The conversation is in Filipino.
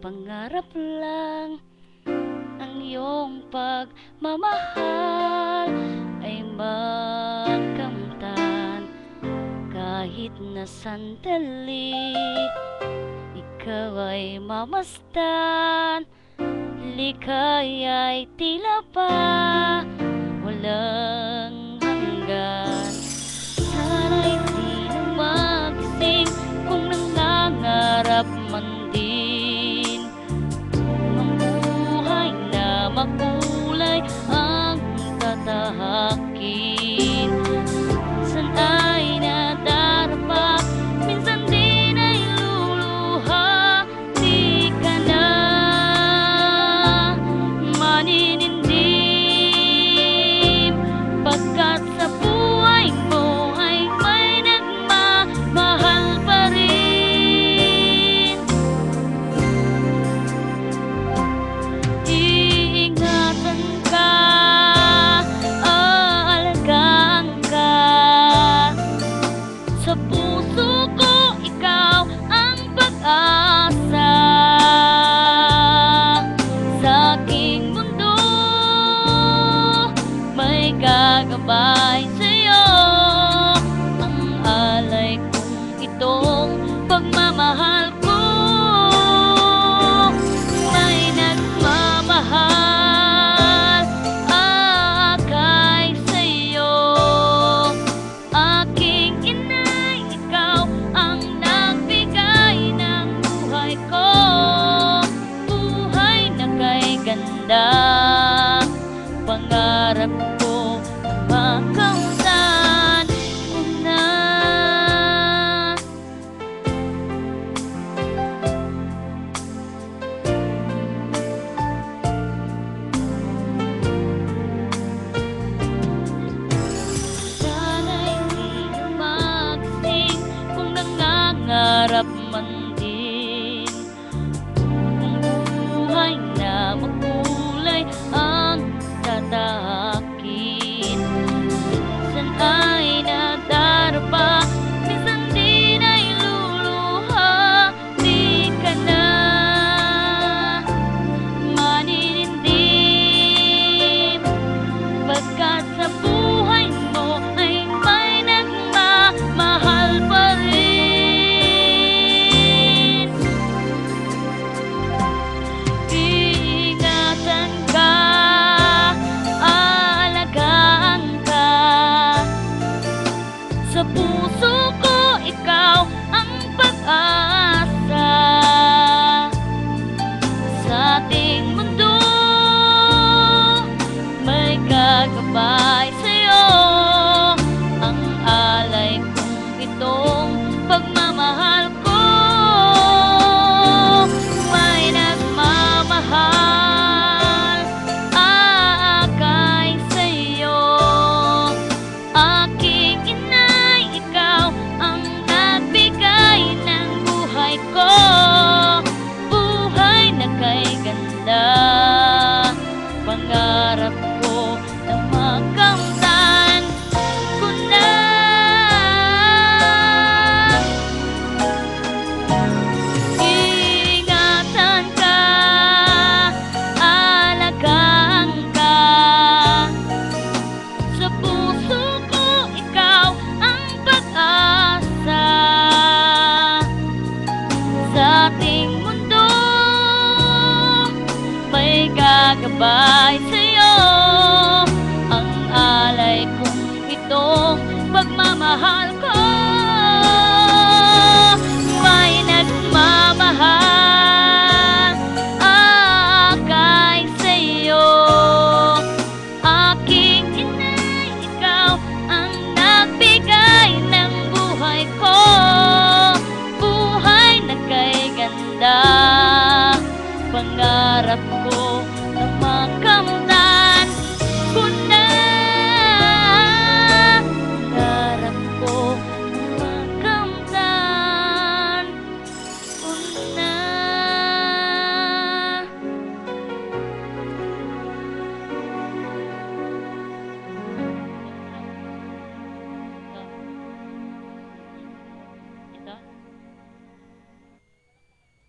Pangarap lang ang iyong pagmamahal ay makamtan kahit na sandali. Ikaw ay mamasdan, likaya'y tila pa walang hanggan. Sana'y di na magising kung nangangarap man din ng buhay na makulay ang tatahakin. Sana'y nadarapa, minsan din ay luluha, di ka na maninindim pagkat sa buhay mo ay may nagmamahal pa rin. Iingatan ka, aalagaan ka, sa puso ko ikaw ang pag-asa. Sa aking mundo may gagabay sa'yo, ang alay kong itong pagmamahal ko. May nagmamahal akay sa'yo, aking inay, ikaw ang nagbigay ng buhay ko. Buhay na kay ganda, pangarap ko makamtan ko na. Sana'y di na magising kung nangangarap man din ng buhay na makulay ang tatahakin. Minsan ay nadarapa, minsan din ay luluha, di ka na maninindim pagkat sa buhay mo ay may nagmamahal pa rin. Iingatan ka, aalagaan ka, sa puso ko ikaw ang pag-asa. Sa ating mundo may gagabay sa'yo, ang alay kong itong pagmamahal ko. May nagmamahal akay sa'yo, aking inay, ikaw ang nagbigay ng buhay ko. Buhay na kay ganda, pangarap ko na makamtan ko na. Iingatan ka, aalagaan ka, sa puso ko ikaw ang pag-asa. Sa ating mundo may gagabay sa'yo, ang alay kong itong pagmamahal ko. May nagmamahal akay sa'yo, aking inay, ikaw ang nagbigay ng buhay ko. Buhay na kay ganda, pangarap